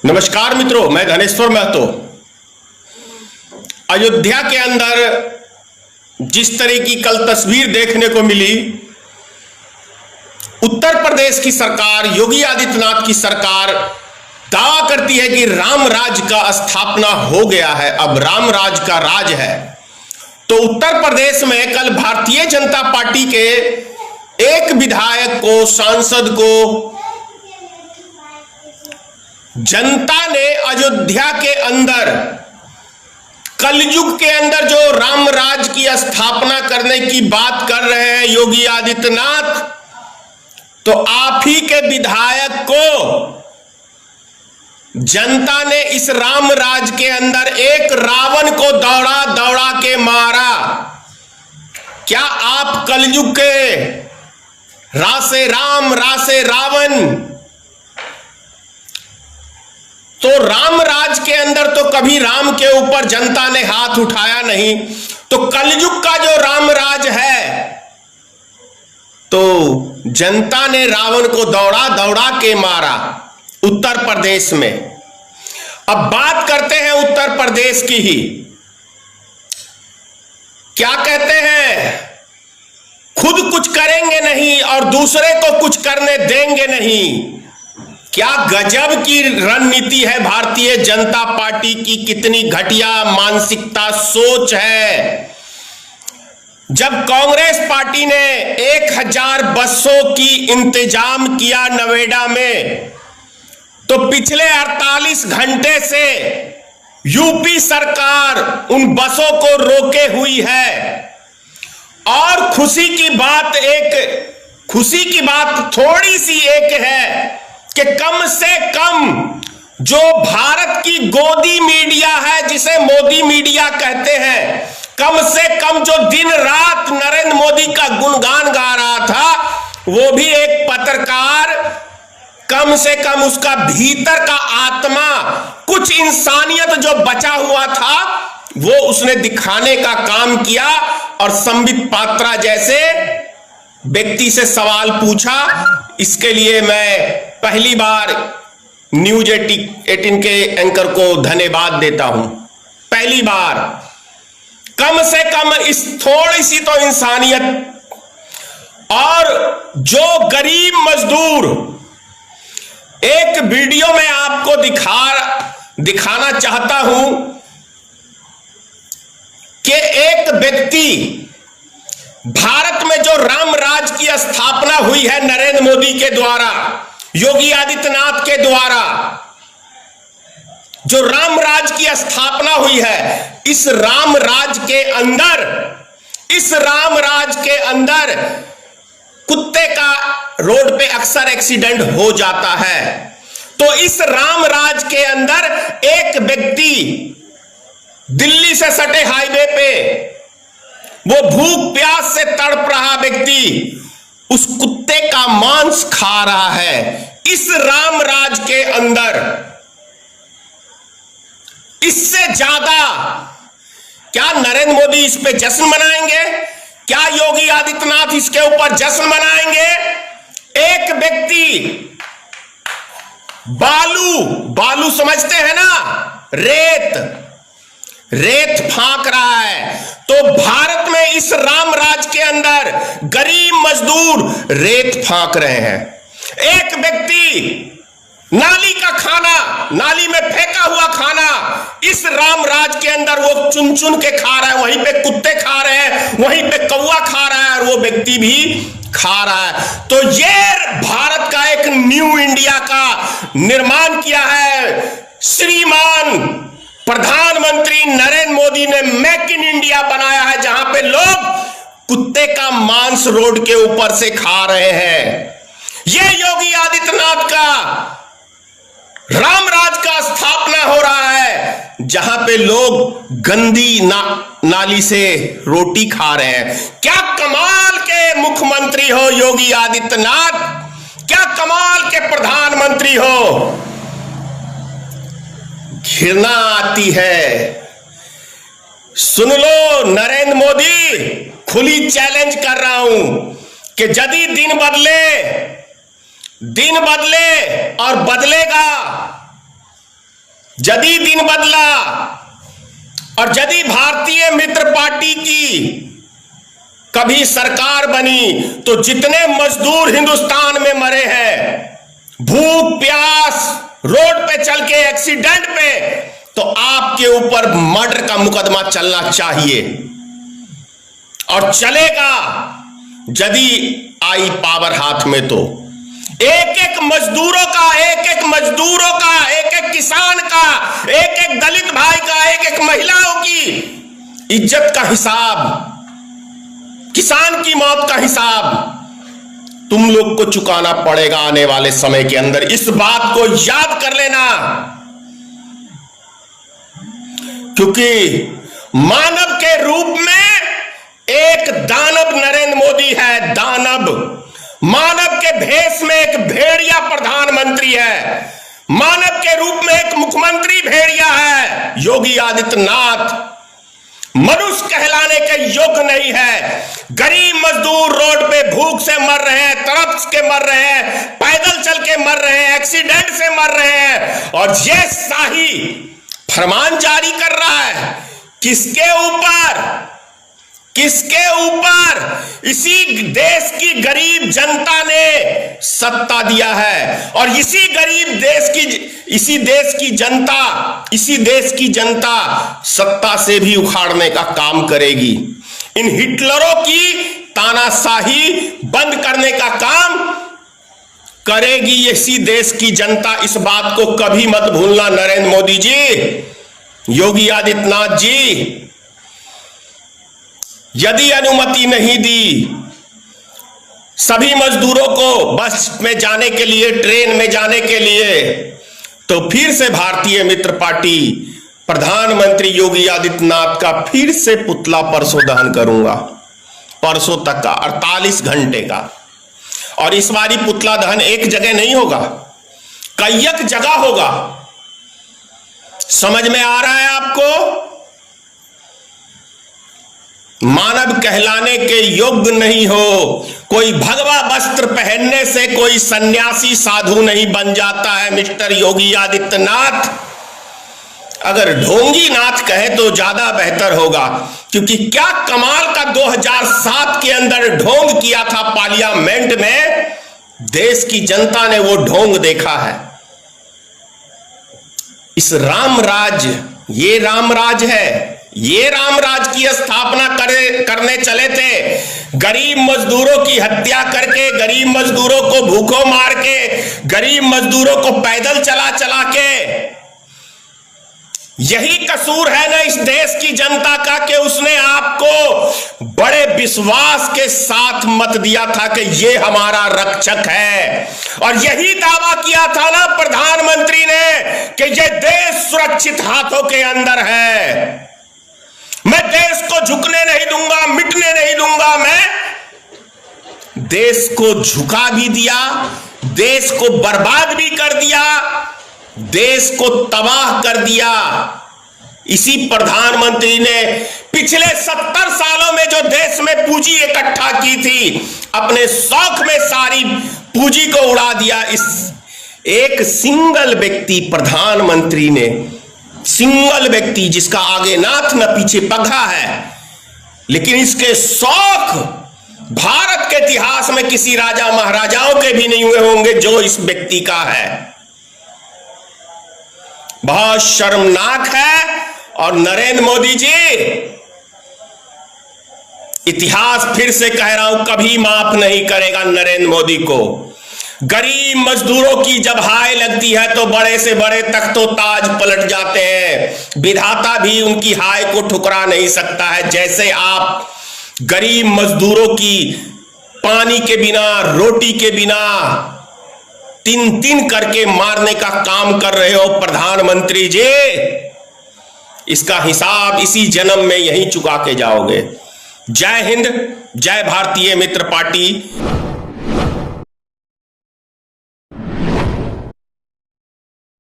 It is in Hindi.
नमस्कार मित्रों, मैं धनेश्वर महतो। अयोध्या के अंदर जिस तरह की कल तस्वीर देखने को मिली, उत्तर प्रदेश की सरकार, योगी आदित्यनाथ की सरकार दावा करती है कि राम राज का स्थापना हो गया है, अब राम राज का राज है। तो उत्तर प्रदेश में कल भारतीय जनता पार्टी के एक विधायक को, सांसद को, जनता ने अयोध्या के अंदर कलयुग के अंदर जो राम राज की स्थापना करने की बात कर रहे हैं योगी आदित्यनाथ, तो आप ही के विधायक को जनता ने इस राम राज के अंदर एक रावण को दौड़ा दौड़ा के मारा। क्या आप कलयुग के रासे राम रासे रावण, तो राम राज के अंदर तो कभी राम के ऊपर जनता ने हाथ उठाया नहीं, तो कलयुग का जो राम राज है तो जनता ने रावण को दौड़ा दौड़ा के मारा उत्तर प्रदेश में। अब बात करते हैं उत्तर प्रदेश की ही। क्या कहते हैं, खुद कुछ करेंगे नहीं और दूसरे को कुछ करने देंगे नहीं। क्या गजब की रणनीति है भारतीय जनता पार्टी की, कितनी घटिया मानसिकता, सोच है। जब कांग्रेस पार्टी ने 1000 बसों की इंतजाम किया नोएडा में, तो पिछले 48 घंटे से यूपी सरकार उन बसों को रोके हुई है। और खुशी की बात थोड़ी सी एक है कि कम से कम जो भारत की गोदी मीडिया है, जिसे मोदी मीडिया कहते हैं, कम से कम जो दिन रात नरेंद्र मोदी का गुणगान गा रहा था, वो भी एक पत्रकार कम से कम उसका भीतर का आत्मा, कुछ इंसानियत जो बचा हुआ था, वो उसने दिखाने का काम किया। और संबित पात्रा जैसे व्यक्ति से सवाल पूछा। इसके लिए मैं पहली बार न्यूज 18 के एंकर को धन्यवाद देता हूं। पहली बार कम से कम इस थोड़ी सी तो इंसानियत। और जो गरीब मजदूर, एक वीडियो में आपको दिखाना चाहता हूं कि एक व्यक्ति, भारत में जो राम राज की स्थापना हुई है नरेंद्र मोदी के द्वारा, योगी आदित्यनाथ के द्वारा, जो राम राज की स्थापना हुई है, इस राम राज के अंदर कुत्ते का रोड पे अक्सर एक्सीडेंट हो जाता है। तो इस राम राज के अंदर एक व्यक्ति दिल्ली से सटे हाईवे पे, वो भूख प्यास से तड़प रहा व्यक्ति उस कुत्ते का मांस खा रहा है इस राम राज के अंदर। इससे ज्यादा क्या नरेंद्र मोदी इस पे जश्न मनाएंगे? क्या योगी आदित्यनाथ इसके ऊपर जश्न मनाएंगे? एक व्यक्ति बालू समझते हैं ना, रेत फांक रहा है। तो भारत में इस राम राज के अंदर गरीब मजदूर रेत फांक रहे हैं। एक व्यक्ति नाली का खाना, नाली में फेंका हुआ खाना, इस राम राज के अंदर वो चुन चुन के खा रहा है। वहीं पे कुत्ते खा रहे हैं, वहीं पे कौवा खा रहा है, और वो व्यक्ति भी खा रहा है। तो ये भारत का एक न्यू इंडिया का निर्माण किया है श्रीमान प्रधानमंत्री नरेंद्र मोदी ने। मेक इन इंडिया बनाया है, जहां पे लोग कुत्ते का मांस रोड के ऊपर से खा रहे हैं। ये योगी आदित्यनाथ का राम राज का स्थापना हो रहा है, जहां पे लोग गंदी नाली से रोटी खा रहे हैं। क्या कमाल के मुख्यमंत्री हो योगी आदित्यनाथ, क्या कमाल के प्रधानमंत्री हो। घृणा आती है। सुन लो नरेंद्र मोदी, खुली चैलेंज कर रहा हूं कि यदि दिन बदले और बदलेगा यदि दिन बदला और यदि भारतीय मित्र पार्टी की कभी सरकार बनी तो जितने मजदूर हिंदुस्तान में मरे हैं भूख प्यास रोड पे चल के एक्सीडेंट पे, तो आपके ऊपर मर्डर का मुकदमा चलना चाहिए और चलेगा यदि आई पावर हाथ में। तो एक एक मजदूरों का, एक एक किसान का, एक एक दलित भाई का, एक एक महिलाओं की इज्जत का हिसाब, किसान की मौत का हिसाब तुम लोग को चुकाना पड़ेगा आने वाले समय के अंदर। इस बात को याद कर लेना, क्योंकि मानव के रूप में एक दानव नरेंद्र मोदी है, दानव। मानव के भेष में एक भेड़िया प्रधानमंत्री है, मानव के रूप में एक मुख्यमंत्री भेड़िया है योगी आदित्यनाथ। मनुष्य कहलाने के योग्य नहीं है। गरीब मजदूर रोड पे भूख से मर रहे हैं, तड़प के मर रहे हैं, पैदल चल के मर रहे हैं, एक्सीडेंट से मर रहे हैं, और ये शाही फरमान जारी कर रहा है किसके ऊपर? किसके ऊपर? इसी देश की गरीब जनता ने सत्ता दिया है और इसी देश की जनता सत्ता से भी उखाड़ने का काम करेगी। इन हिटलरों की तानाशाही बंद करने का काम करेगी इसी देश की जनता। इस बात को कभी मत भूलना नरेंद्र मोदी जी, योगी आदित्यनाथ जी। यदि अनुमति नहीं दी सभी मजदूरों को बस में जाने के लिए, ट्रेन में जाने के लिए, तो फिर से भारतीय मित्र पार्टी प्रधानमंत्री योगी आदित्यनाथ का फिर से पुतला परसों दहन करूंगा, परसों तक का 48 घंटे का। और इस बारी पुतला दहन एक जगह नहीं होगा, कई जगह होगा। समझ में आ रहा है आपको? मानव कहलाने के योग्य नहीं हो। कोई भगवा वस्त्र पहनने से कोई सन्यासी साधु नहीं बन जाता है मिस्टर योगी आदित्यनाथ। अगर ढोंगी नाथ कहे तो ज्यादा बेहतर होगा, क्योंकि क्या कमाल का 2007 के अंदर ढोंग किया था पार्लियामेंट में, देश की जनता ने वो ढोंग देखा है। इस रामराज, ये रामराज है, ये रामराज की स्थापना करने चले थे। गरीब मजदूरों की हत्या करके, गरीब मजदूरों को भूखों मार के, गरीब मजदूरों को पैदल चला चला के। यही कसूर है ना इस देश की जनता का कि उसने आपको बड़े विश्वास के साथ मत दिया था कि ये हमारा रक्षक है, और यही दावा किया था ना प्रधानमंत्री ने कि ये देश सुरक्षित हाथों के अंदर है। मैं देश को झुकने नहीं दूंगा, मिटने नहीं दूंगा। मैं देश को झुका भी दिया, देश को बर्बाद भी कर दिया, देश को तबाह कर दिया। इसी प्रधानमंत्री ने पिछले 70 सालों में जो देश में पूंजी इकट्ठा की थी, अपने शौक में सारी पूंजी को उड़ा दिया। इस एक सिंगल व्यक्ति प्रधानमंत्री ने, सिंगल व्यक्ति जिसका आगे नाथ न पीछे पगहा है, लेकिन इसके शौक भारत के इतिहास में किसी राजा महाराजाओं के भी नहीं हुए होंगे जो इस व्यक्ति का है। बहुत शर्मनाक है। और नरेंद्र मोदी जी, इतिहास फिर से कह रहा हूं कभी माफ नहीं करेगा नरेंद्र मोदी को। गरीब मजदूरों की जब हाय लगती है तो बड़े से बड़े तख्तों ताज पलट जाते हैं। विधाता भी उनकी हाय को ठुकरा नहीं सकता है। जैसे आप गरीब मजदूरों की पानी के बिना, रोटी के बिना तीन तीन करके मारने का काम कर रहे हो प्रधानमंत्री जी, इसका हिसाब इसी जन्म में यहीं चुका के जाओगे। जय हिंद, जय भारतीय मित्र पार्टी।